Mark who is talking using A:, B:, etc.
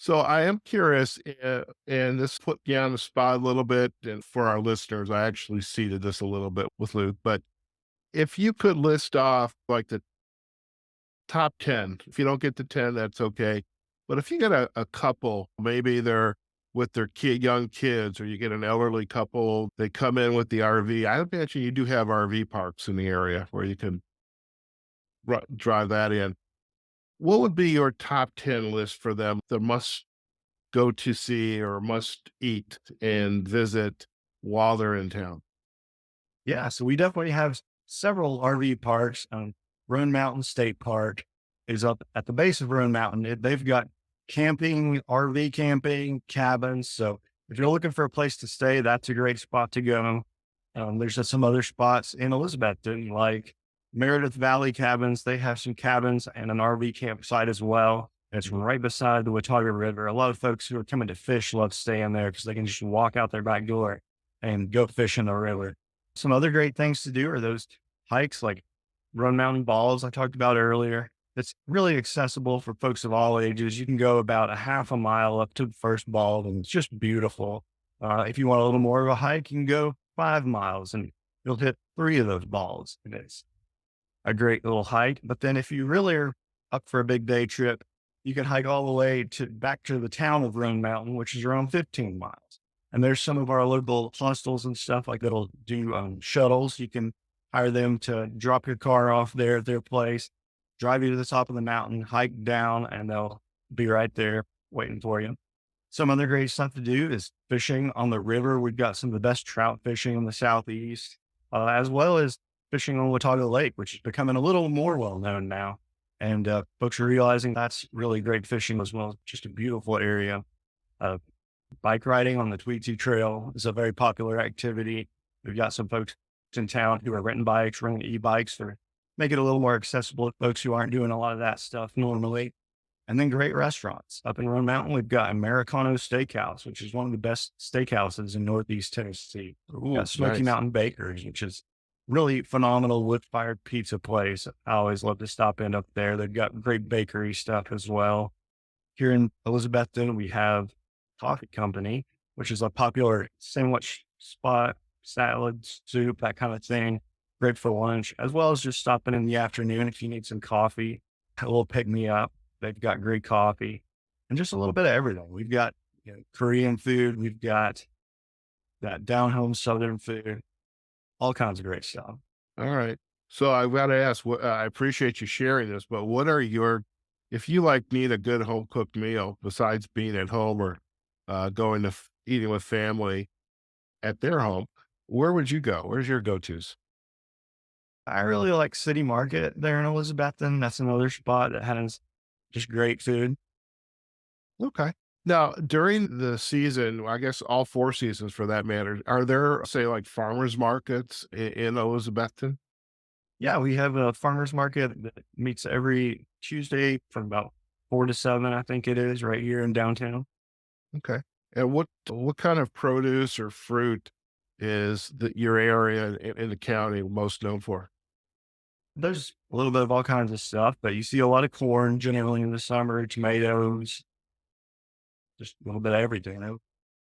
A: So I am curious, and this put me on the spot a little bit. And for our listeners, I actually seeded this a little bit with Luke. But if you could list off like the top 10, if you don't get to 10, that's okay. But if you get a couple, maybe they're with their young kids, or you get an elderly couple, they come in with the RV. I imagine you do have RV parks in the area where you can drive that in. What would be your top 10 list for them? The must go to see or must eat and visit while they're in town?
B: Yeah, so we definitely have several RV parks. Roan Mountain State Park is up at the base of Roan Mountain. They've got camping, RV camping, cabins. So if you're looking for a place to stay, that's a great spot to go. There's just some other spots in Elizabethton, like Meredith Valley Cabins. They have some cabins and an RV campsite as well. It's right beside the Watauga River. A lot of folks who are coming to fish love staying there because they can just walk out their back door and go fish in the river. Some other great things to do are those hikes like Run Mountain Balls I talked about earlier. It's really accessible for folks of all ages. You can go about a half a mile up to the first ball, and it's just beautiful. If you want a little more of a hike, you can go 5 miles and you'll hit three of those balls. And it's a great little hike. But then if you really are up for a big day trip, you can hike all the way to back to the town of Roan Mountain, which is around 15 miles. And there's some of our local hostels and stuff like that'll do shuttles. You can hire them to drop your car off there at their place, drive you to the top of the mountain, hike down, and they'll be right there waiting for you. Some other great stuff to do is fishing on the river. We've got some of the best trout fishing in the Southeast, as well as fishing on Watauga Lake, which is becoming a little more well known now. And folks are realizing that's really great fishing as well. Just a beautiful area. Uh, Bike riding on the Tweetsie Trail is a very popular activity. We've got some folks in town who are renting bikes, renting e-bikes for make it a little more accessible to folks who aren't doing a lot of that stuff normally. And then great restaurants. Up in Roan Mountain, we've got Americano Steakhouse, which is one of the best steakhouses in Northeast Tennessee. We've got
A: Ooh,
B: Smoky
A: nice.
B: Mountain Bakery, which is really phenomenal wood-fired pizza place. I always love to stop in up there. They've got great bakery stuff as well. Here in Elizabethton, we have Coffee Company, which is a popular sandwich spot, salad, soup, that kind of thing. Great for lunch, as well as just stopping in the afternoon if you need some coffee, a little pick me up. They've got great coffee and just a little bit of everything. We've got Korean food, we've got that down home Southern food, all kinds of great stuff.
A: All right. So I've got to ask, I appreciate you sharing this, but what are if you like need a good home cooked meal besides being at home or going to eating with family at their home, where would you go? Where's your go-tos?
B: I really like City Market there in Elizabethton. That's another spot that has just great food.
A: Okay. Now, during the season, I guess all 4 seasons for that matter, are there, say, like, farmers markets in Elizabethton?
B: Yeah, we have a farmer's market that meets every Tuesday from about 4 to 7, I think it is, right here in downtown.
A: Okay. And what kind of produce or fruit is your area in the county most known for?
B: There's a little bit of all kinds of stuff, but you see a lot of corn generally in the summer, tomatoes, just a little bit of everything.